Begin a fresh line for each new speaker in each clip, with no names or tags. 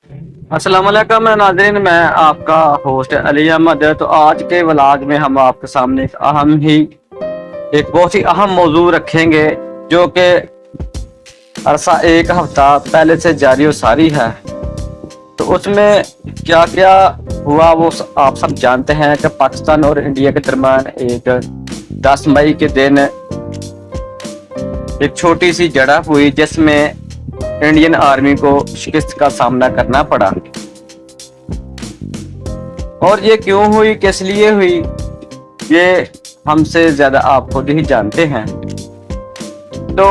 अस्सलाम वालेकुम नाज़रीन, मैं आपका होस्ट अली अहमद। तो आज के व्लॉग में हम आपके सामने एक बहुत ही अहम मौजू रखेंगे, जो कि अरसा एक हफ्ता पहले से जारी और सारी है। तो उसमें क्या क्या हुआ वो आप सब जानते हैं कि पाकिस्तान और इंडिया के दरमियान एक 10 मई के दिन एक छोटी सी झड़प हुई, जिसमें इंडियन आर्मी को शिकस्त का सामना करना पड़ा। और ये क्यों हुई, किस लिए हुई, ये हमसे ज्यादा आप खुद ही जानते हैं। तो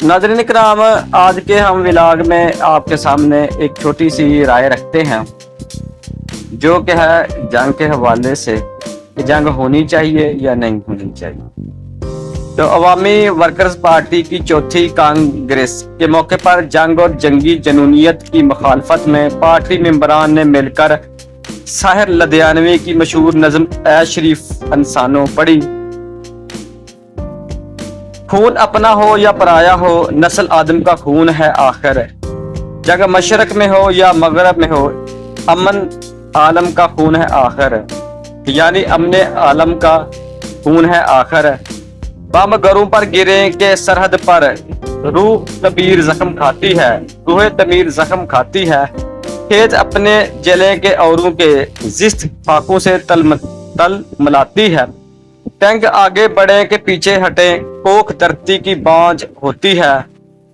नाज़रीन इकराम, आज के हम व्लॉग में आपके सामने एक छोटी सी राय रखते हैं, जो कि है जंग के हवाले से कि जंग होनी चाहिए या नहीं होनी चाहिए। तो अवामी वर्कर्स पार्टी की चौथी कांग्रेस के मौके पर जंग और जंगी जनूनियत की मुखालफत में पार्टी मेंबरान ने मिलकर साहिर लुधियानवी की मशहूर नज़्म ए शरीफ इंसानों पढ़ी। खून अपना हो या पराया हो, नस्ल आदम का खून है आखिर। जंग मशरक में हो या मगरब में हो, अमन आलम का खून है आखिर। यानी अमन आलम का खून है आखिर। बम घरों पर गिरे के सरहद पर रूह तमीर जख्म खाती है, रूह तमीर जख्म खाती है। खेत अपने जले के औरों के जिस्त फाकों से तल मलाती है। टैंक आगे बढ़े के पीछे हटे, कोख धरती की बांझ होती है।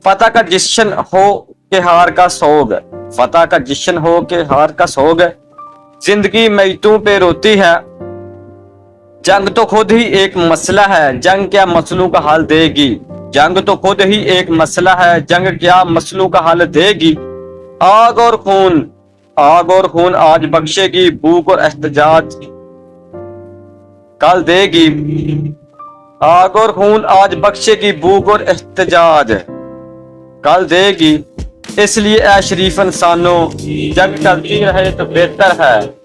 फतह का जश्न हो के हार का सोग, फतह का जश्न हो के हार का सोग। जिंदगी मैतों पे रोती है। जंग तो खुद ही एक मसला है, जंग क्या मसलों का हल देगी। जंग तो खुद ही एक मसला है, जंग क्या मसलों का हल देगी। आग और खून, आग और खून आज बख्शेगी, भूख और एहतजाज कल देगी। आग और खून आज बख्शेगी, भूख और एहतजाज कल देगी। इसलिए ए शरीफ इंसानों, जंग टलती रहे तो बेहतर है।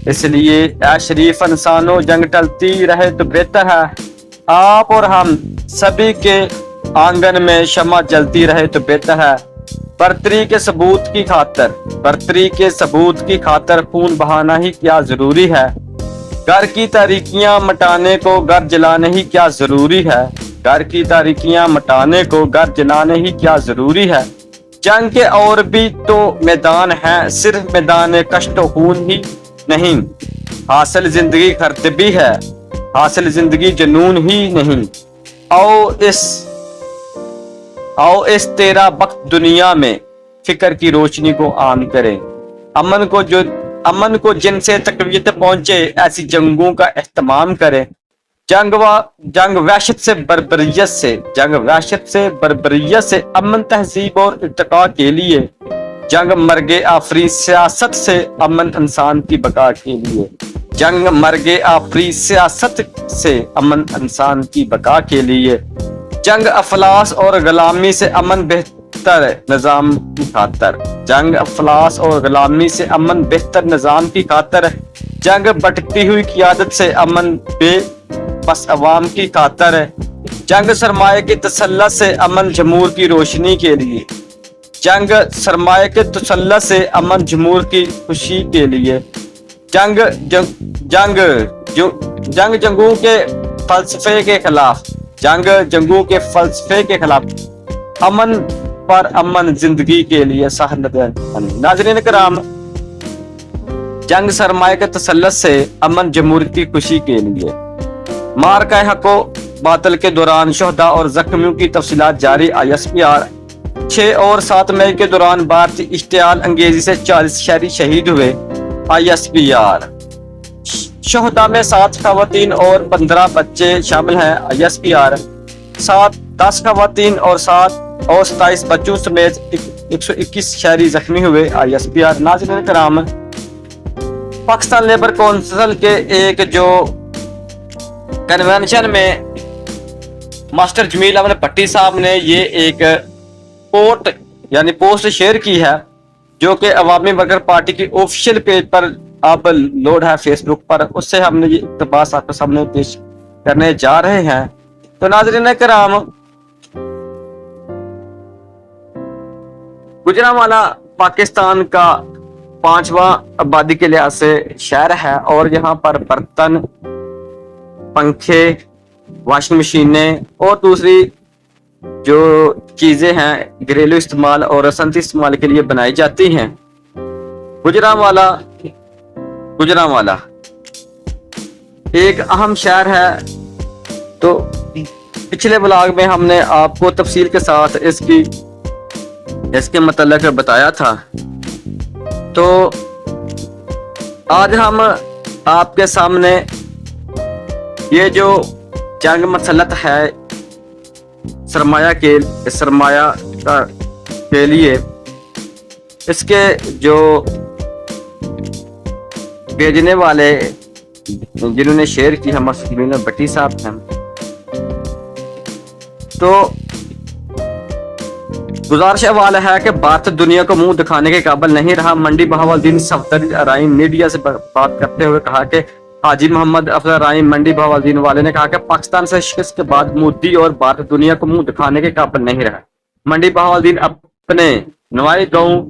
इसलिए ए शरीफ इंसानों, जंग टलती रहे तो बेहतर है। आप और हम सभी के आंगन में शमा जलती रहे तो बेहतर है। बर्तरी के सबूत की खातर, बर्तरी के सबूत की खातर खून बहाना ही क्या जरूरी है। घर की तारीकियां मिटाने को घर जलाने ही क्या जरूरी है। घर की तारीकियां मिटाने को घर जलाने ही क्या जरूरी है। जंग के और भी तो मैदान हैं, सिर्फ मैदान कष्ट खून ही नहीं। हासिल जिंदगी खर्च भी है, हासिल जिंदगी जुनून ही नहीं। आओ इस तेरा वक्त दुनिया में फिक्र की रोशनी को आम करें। अमन को जिनसे तकवीत पहुंचे, ऐसी जंगों का एहतमाम करें। जंग वहशत से बर्बरियत से, जंग वहशत से बर्बरियत से अमन तहजीब और इर्तिका के लिए। जंग मर्गे आफरी सियासत से अमन इंसान की बका के लिए। जंग मर्गे आफरी सियासत से अमन इंसान की बका के लिए। जंग अफलास और गुलामी से अमन बेहतर निजाम की खातर। जंग अफलास और गुलामी से अमन बेहतर निजाम की खातर। जंग भटकती हुई क़ियादत से अमन बेबस अवाम की खातर। जंग सरमाए की तसल्लत से अमन जमूर की रोशनी के लिए। जंग सरमाए के तसल्लत से अमन जमूर की खुशी के लिए। जंगों के फलसफे के खिलाफ, जंगों के फलसफे के खिलाफ अमन पर अमन जिंदगी के लिए नाज़रीन कराम, जंग सरमाए के तसल्लत से अमन जमूर की खुशी के लिए। मार का हको बातल के दौरान शहदा और जख्मियों की तफसीलात जारी। ISPR 6 और 7 मई के दौरान भारतीय इश्तियाल अंगेजी से 40 शहरी शहीद हुए। ISPR शहदा में 7 खवातीन और 15 बच्चे शामिल हैं। ISPR 10 खवातीन और 27 बच्चों समेत 121 शहरी जख्मी हुए। ISPR नाज़रीन कराम, पाकिस्तान लेबर काउंसिल के एक जो कन्वेंशन में मास्टर जमील अहमद भट्टी साहब ने ये एक पोस्ट शेयर की है, जो कि अवामी वर्कर पार्टी की ऑफिशियल पेज पर अब लोड है फेसबुक पर। उससे हमने ये इक़्तिबास आपके सामने पेश करने जा रहे हैं। तो नाज़रीन कराम, गुजरांवाला पाकिस्तान का 5واں آبادی کے لحاظ سے شہر ہے اور یہاں پر برتن، پنکھے، واشنگ مشینیں اور دوسری جو چیزیں ہیں گھریلو استعمال اور صنعتی استعمال کے لیے بنائی جاتی ہیں۔ گوجرانوالا ایک اہم شہر ہے۔ تو پچھلے بلاگ میں ہم نے آپ کو تفصیل کے ساتھ اس کے متعلق بتایا تھا۔ تو آج ہم آپ کے سامنے یہ جو جنگ مسلط ہے سرمایہ کے لیے، اس کے جو بھیجنے والے جنہوں نے شیئر کی ہم سبینا بٹی صاحب ہیں۔ تو گزارش حوالہ ہے کہ بھارت دنیا کو منہ دکھانے کے قابل نہیں رہا۔ منڈی بہاولدین صفدر ارائم میڈیا سے بات کرتے ہوئے کہا کہ حاجی محمد افضل ارائم منڈی بہاولدین والے نے کہا کہ پاکستان سے شکست کے بعد مودی اور بھارت دنیا کو منہ دکھانے کے قابل نہیں رہا۔ منڈی بہاولدین اپنے نوائی گاؤں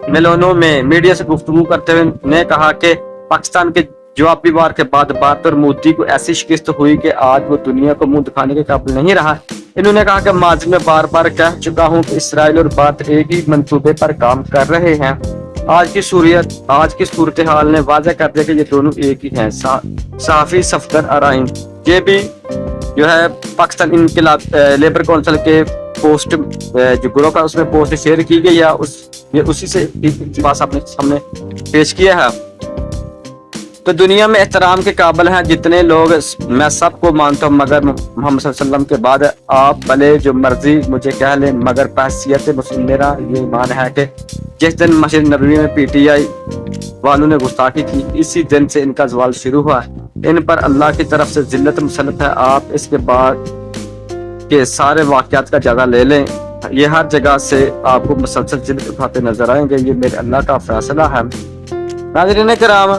میلونو میں میڈیا سے گفتگو کرتے ہوئے نے کہا کہ پاکستان کے جوابی وار کے بعد بھارت اور مودی کو ایسی شکست ہوئی کہ آج وہ دنیا کو منہ دکھانے کے قابل نہیں رہا۔ انہوں نے کہا کہ ماضی میں بار بار کہہ چکا ہوں کہ اسرائیل اور بھارت ایک ہی منصوبے پر کام کر رہے ہیں۔ آج کی صورتحال نے واضح کر دیا کہ یہ دونوں ایک ہی ہیں۔ صحافی صفدر ارائم یہ بھی جو ہے پاکستان انقلاب لیبر کونسل کے پوسٹ جو گروہ کا اس میں پوسٹ شیئر کی گئی یا اسی سے بات ہم نے پیش کیا ہے۔ تو دنیا میں احترام کے قابل ہیں جتنے لوگ، میں سب کو مانتا ہوں مگر محمد صلی اللہ علیہ وسلم کے بعد آپ بھلے جو مرضی مجھے کہہ لیں، مگر بحیثیت مسلم میرا یہ ایمان ہے کہ جس دن مسجد نبوی میں PTI والوں نے گستاخی کی، اسی دن سے ان کا زوال شروع ہوا۔ ان پر اللہ کی طرف سے ذلت مسلط ہے۔ آپ اس کے بعد کے سارے واقعات کا جائزہ لے لیں، یہ ہر جگہ سے آپ کو مسلسل ذلت اٹھاتے نظر آئیں گے۔ یہ میرے اللہ کا فیصلہ ہے۔ ناظرین کرام،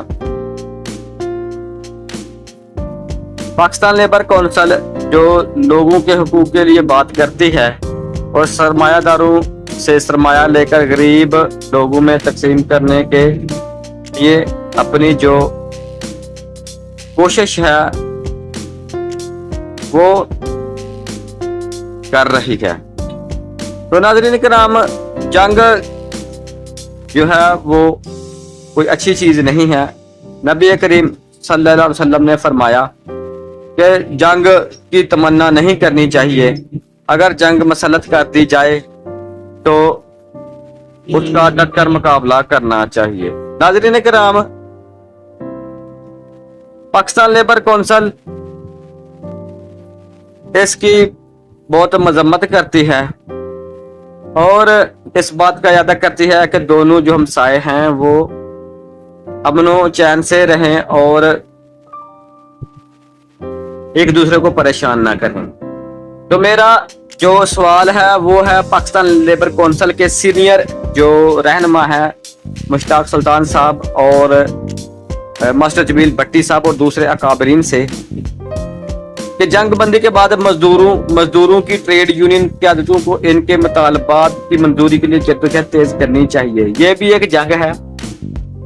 پاکستان لیبر کونسل جو لوگوں کے حقوق کے لیے بات کرتی ہے اور سرمایہ داروں سے سرمایہ لے کر غریب لوگوں میں تقسیم کرنے کے لیے اپنی جو کوشش ہے وہ کر رہی ہے۔ تو ناظرین کرام، جنگ جو ہے وہ کوئی اچھی چیز نہیں ہے۔ نبی کریم صلی اللہ علیہ وسلم نے فرمایا کہ جنگ کی تمنا نہیں کرنی چاہیے، اگر جنگ مسلط کر دی جائے تو اس کا ڈٹ کر مقابلہ کرنا چاہیے۔ ناظرین کرام، پاکستان لیبر کونسل اس کی بہت مذمت کرتی ہے اور اس بات کا اعادہ کرتی ہے کہ دونوں جو ہمسائے ہیں وہ امن و چین سے رہیں اور ایک دوسرے کو پریشان نہ کریں۔ تو میرا جو سوال ہے وہ ہے پاکستان لیبر کونسل کے سینئر جو رہنما ہے مشتاق سلطان صاحب اور ماسٹر جمیل بٹی صاحب اور دوسرے اکابرین سے کہ جنگ بندی کے بعد مزدوروں کی ٹریڈ یونین قیادتوں کو ان کے مطالبات کی منظوری کے لیے جدوجہد تیز کرنی چاہیے۔ یہ بھی ایک جنگ ہے۔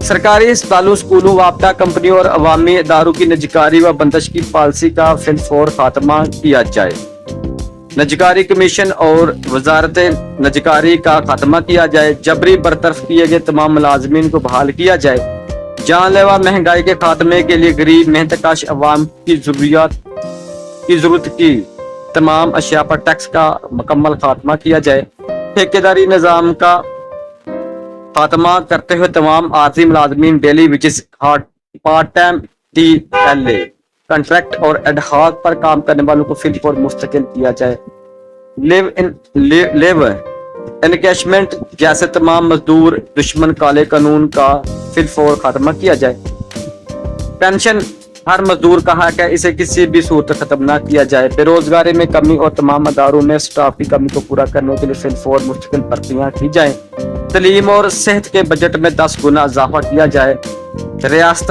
سرکاری اسپتالوں، اسکولوں، وابستہ کمپنیوں اور عوامی اداروں کی نجکاری و بندش کی پالیسی کا فی الفور خاتمہ کیا جائے۔ نجکاری کمیشن اور وزارت نجکاری کا خاتمہ کیا جائے۔ جبری برطرف کیے گئے تمام ملازمین کو بحال کیا جائے۔ جان لیوا مہنگائی کے خاتمے کے لیے غریب محنت کش عوام کی ضرورت کی تمام اشیاء پر ٹیکس کا مکمل خاتمہ کیا جائے۔ ٹھیکیداری نظام کا خاتمہ کرتے ہوئے تمام عارضی ملازمین daily wages, part time TLA، contract اور ایڈ ہاک پر کام کرنے والوں کو فی الفور مستقل کیا جائے۔ لیبر انکیشمنٹ جیسے تمام مزدور دشمن کالے قانون کا فی الفور خاتمہ کیا جائے۔ پینشن ہر مزدور کا حق ہے، اسے کسی بھی صورت ختم نہ کیا جائے۔ بے روزگاری میں کمی اور تمام اداروں میں سٹاف کی کمی کو پورا کرنے کے لیے فی الفور مستقل بھرتیاں کی جائیں۔ تعلیم اور صحت کے بجٹ میں 10 گنا اضافہ کیا جائے۔ ریاست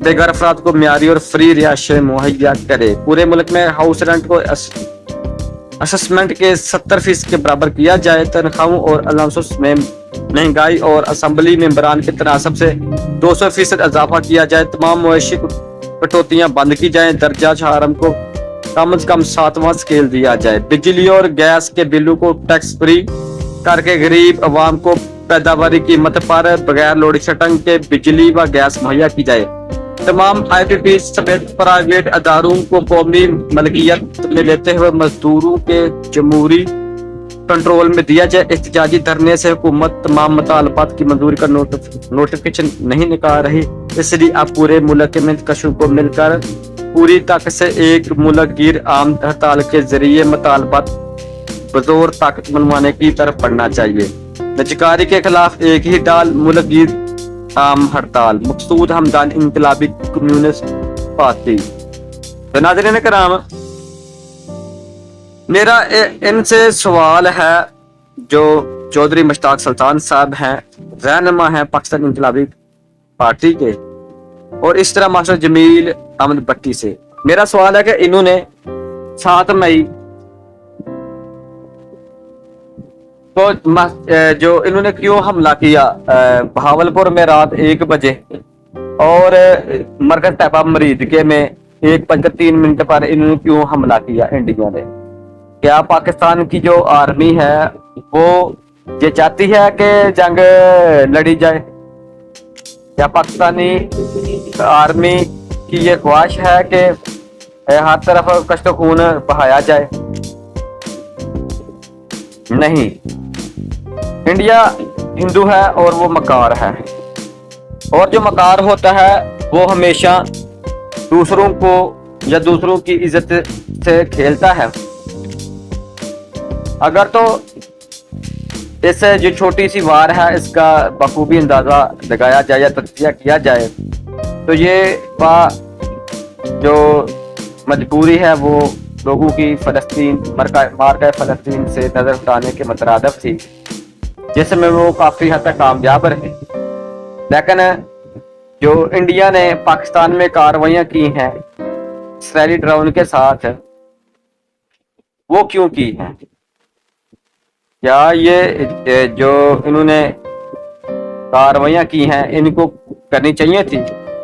بے گھر افراد کو معیاری اور فری رہائشیں مہیا کرے۔ پورے ملک میں ہاؤس رینٹ کو اسسمنٹ کے 70% کے برابر کیا جائے۔ تنخواہوں اور الاؤنسز میں महंगाई और असम्बली मेंबरान के तनासब से 200% इजाफा किया जाए, तमाम मुआशी कटौतियां बंद की जाएं, दर्जा हराम को कम से कम 7वां स्केल दिया जाए, बिजली और गैस के बिलों को टैक्स फ्री करके गरीब अवाम को पैदावारी कीमत पर बगैर लोड शेडिंग के बिजली व गैस मुहैया की जाए, तमाम IPP समेत प्राइवेट अदारों को कौमी मलकियत में लेते हुए मजदूरों के जमहूरी कंट्रोल में दिया जाए। एहतजाजी धरने से हुकूमत तमाम मुतालबात की मंजूरी का नोटिफिकेशन नहीं निकाल रही, इसलिए अब पूरे मुल्क में कशों को मिलकर पूरी ताकत से एक मुल्कगीर आम हड़ताल के जरिए मुतालबात बजोर ताकत मनवाने की तरफ बढ़ना चाहिए। नजकारी के खिलाफ एक ही डाल मुल्कगीर आम हड़ताल, मकसूद हमदान इनकलाबी कम्युनिस्ट पार्टी। तो नाज़रीन कराम, मेरा इनसे सवाल है, जो चौधरी मुश्ताक सुल्तान साहब हैं, रहनुमा हैं पाकिस्तान इनकलाबी पार्टी के, और इस तरह मास्टर जमील अहमद भट्टी से मेरा सवाल है कि इन्होंने 7 मई को जो इन्होंने क्यों हमला किया बहावलपुर में रात 1 बजे और मरकज तैयबा मरीदके में 1:03 पर इन्होंने क्यों हमला किया इंडिया ने? क्या पाकिस्तान की जो आर्मी है वो ये चाहती है कि जंग लड़ी जाए? क्या पाकिस्तानी आर्मी की ये ख्वाहिश है कि हर तरफ कष्ट खून बहाया जाए? नहीं, इंडिया हिंदू है और वो मकार है, और जो मकार होता है वो हमेशा दूसरों को या दूसरों की इज्जत से खेलता है। अगर तो इस जो छोटी सी वार है इसका बखूबी अंदाजा लगाया जाए या तज्जिया किया जाए, तो ये जो मजबूरी है वो लोगों की फलस्तीन मारका फलस्तीन से नजर उठाने के मतरादफ थी, जिसमें वो काफी हद तक कामयाब रहे। लेकिन जो इंडिया ने पाकिस्तान में कार्रवाइयां की हैं इसराइली ड्रोन के साथ, वो क्यों की हैं? क्या ये जो इन्होंने कार्रवाइयां की हैं इनको करनी चाहिए थी?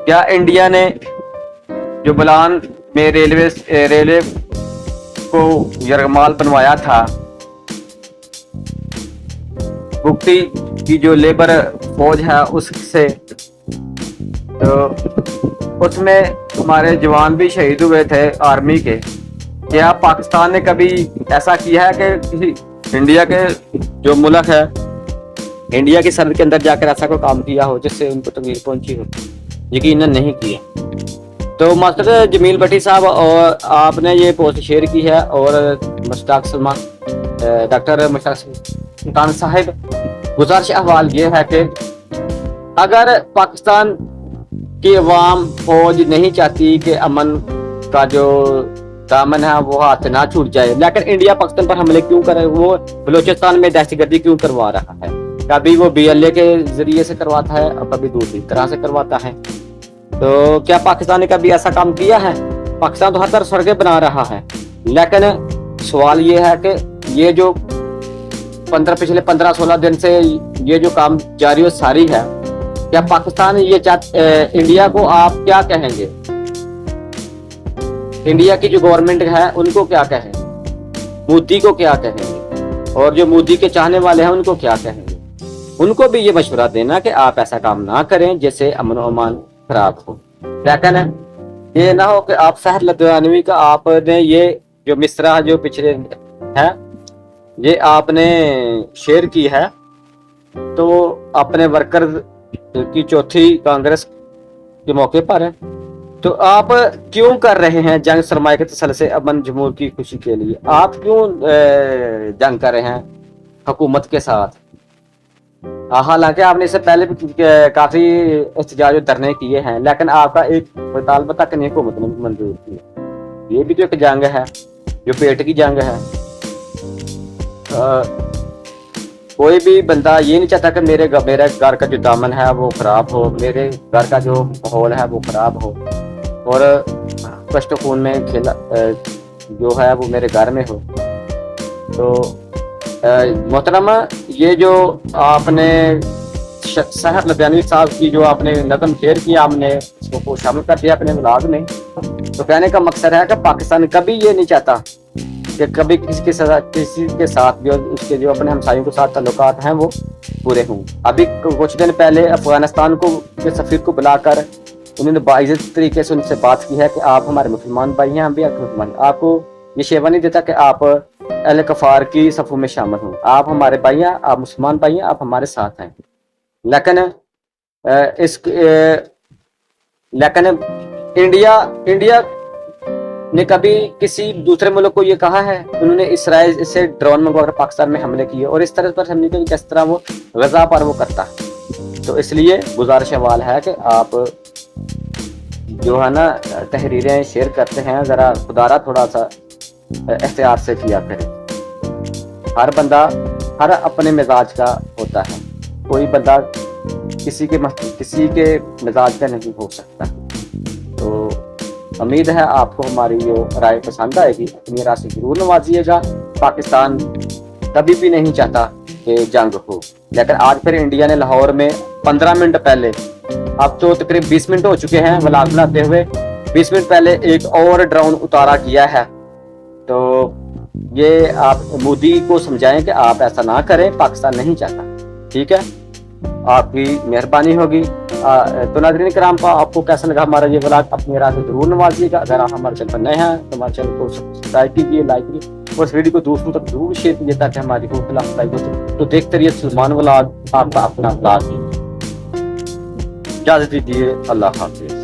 क्या इंडिया ने जो बलान में रेलवे को यरगमाल बनवाया था, भुगती की जो लेबर फौज है उससे, तो उसमें हमारे जवान भी शहीद हुए थे आर्मी के। क्या पाकिस्तान ने कभी ऐसा किया है कि किसी इंडिया के जो मुल्क है, इंडिया की सरहद के अंदर जाकर ऐसा कोई काम किया हो जिससे उनको तकलीफ पहुंची हो? यकीनन नहीं किया। तो मास्टर जमील भट्टी साहब, और आपने ये पोस्ट शेयर की है, और डॉक्टर मुश्ताक सुल्तान साहब, गुजारिश अहवाल ये है कि अगर पाकिस्तान की अवाम फौज नहीं चाहती कि अमन का जो दामन है वो हाथ ना छूट जाए, लेकिन इंडिया पाकिस्तान पर हमले क्यों करे? वो बलूचिस्तान में दहशतगर्दी क्यों करवा रहा है? कभी वो BLA के जरिए से करवाता है और कभी दूसरी तरह से करवाता है। तो क्या पाकिस्तान ने कभी ऐसा काम किया है? पाकिस्तान तो हर तरफ सड़कें बना रहा है, लेकिन सवाल ये है कि ये जो पिछले 15-16 दिन से ये जो काम जारी और सारी है, क्या पाकिस्तान ये इंडिया को आप क्या कहेंगे? इंडिया की जो गवर्नमेंट है उनको क्या कहेंगे? मोदी को क्या कहेंगे? और जो मोदी के चाहने वाले हैं उनको क्या कहेंगे? उनको भी ये मशवरा देना कि आप ऐसा काम ना करें जिससे अमन और अमान खराब हो। लेकिन ये ना हो कि आप सहर लद्दानवी का आपने ये जो मिसरा जो पिछले है ये आपने शेयर की है, तो अपने वर्कर की चौथी कांग्रेस के मौके पर है, तो आप क्यों कर रहे हैं जंग सरमाए के तसल से अमन जमूर की खुशी के लिए? आप क्यों जंग कर रहे हैं हुकूमत के साथ? हालांकि आपने इससे पहले भी काफी एहतजाज और धरने किए हैं, लेकिन आपका एक मुतालबा तक नहीं हुकूमत ने मंजूर किया। ये भी तो एक जंग है, जो पेट की जंग है। कोई भी बंदा ये नहीं चाहता कि मेरे घर का जो दामन है वो खराब हो, मेरे घर का जो माहौल है वो खराब हो, और कष्ट खून में खेला जो है वो मेरे घर में हो। तो محترمہ یہ جو آپ نے سحر لدھیانوی صاحب کی جو آپ نے نظم شیئر کیا، ہم نے اس کو شامل کر دیا اپنے ولاگ میں. تو کہنے کا مقصد ہے کہ پاکستان کبھی یہ نہیں چاہتا کہ کبھی کسی کے ساتھ جو اس کے جو اپنے ہمسایوں کے ساتھ تعلقات ہیں وہ پورے ہوں. ابھی کچھ دن پہلے افغانستان کو کے سفیر کو بلا کر انہوں نے باعزت طریقے سے ان سے بات کی ہے کہ آپ ہمارے مسلمان بھائی ہیں، ہم بھی آپ کے مسلمان. آپ کو یہ شیوا نہیں دیتا کہ آپ اہل کفار کی صفوں میں شامل ہوں. آپ ہمارے بھائی ہیں، آپ مسلمان بھائی ہیں، آپ ہمارے ساتھ ہیں. لیکن لیکن انڈیا نے کبھی کسی دوسرے ملک کو یہ کہا ہے؟ انہوں نے اسرائیل سے ڈرون منگوا کر پاکستان میں حملے کیے اور اس طرح پر حملے کیے جس طرح وہ غزہ پر وہ کرتا ہے. تو اس لیے گزارش حوال ہے کہ آپ جو ہے نا تحریریں شیئر کرتے ہیں ذرا خدارہ تھوڑا سا احتیاط سے کیا کریں. ہر بندہ ہر اپنے مزاج کا ہوتا ہے، کوئی بندہ کسی کے مزاج کا نہیں ہو سکتا. تو امید ہے آپ کو ہماری یہ رائے پسند آئے گی. اپنی رائے سے ضرور نوازیے گا. پاکستان کبھی بھی نہیں چاہتا کہ جنگ ہو، لیکن آج پھر انڈیا نے لاہور میں 15 منٹ پہلے، اب تو تقریب 20 منٹ ہو چکے ہیں ولاگ بناتے ہوئے، 20 منٹ پہلے ایک اور ڈرون اتارا کیا ہے. تو یہ آپ مودی کو سمجھائیں کہ آپ ایسا نہ کریں، پاکستان نہیں چاہتا. ٹھیک ہے، آپ کی مہربانی ہوگی. تو ناظرین کرام، آپ کو کیسا لگا ہمارا یہ ولاگ؟ اپنی رائے سے ضرور نوازیے گا. اگر آپ ہمارے چینل پر نئے ہیں تو ہمارے چینل کو سبسکرائب کیجیے، لائک کیجیے اور اس ویڈیو کو دوستوں تک ضرور شیئر کیجیے تاکہ ہماری حوصلہ افزائی ہو سکے. تو دیکھتے رہیے سلمان ولاگ، آپ کا اپنا ولاگ. اجازت دیجیے، اللہ حافظ.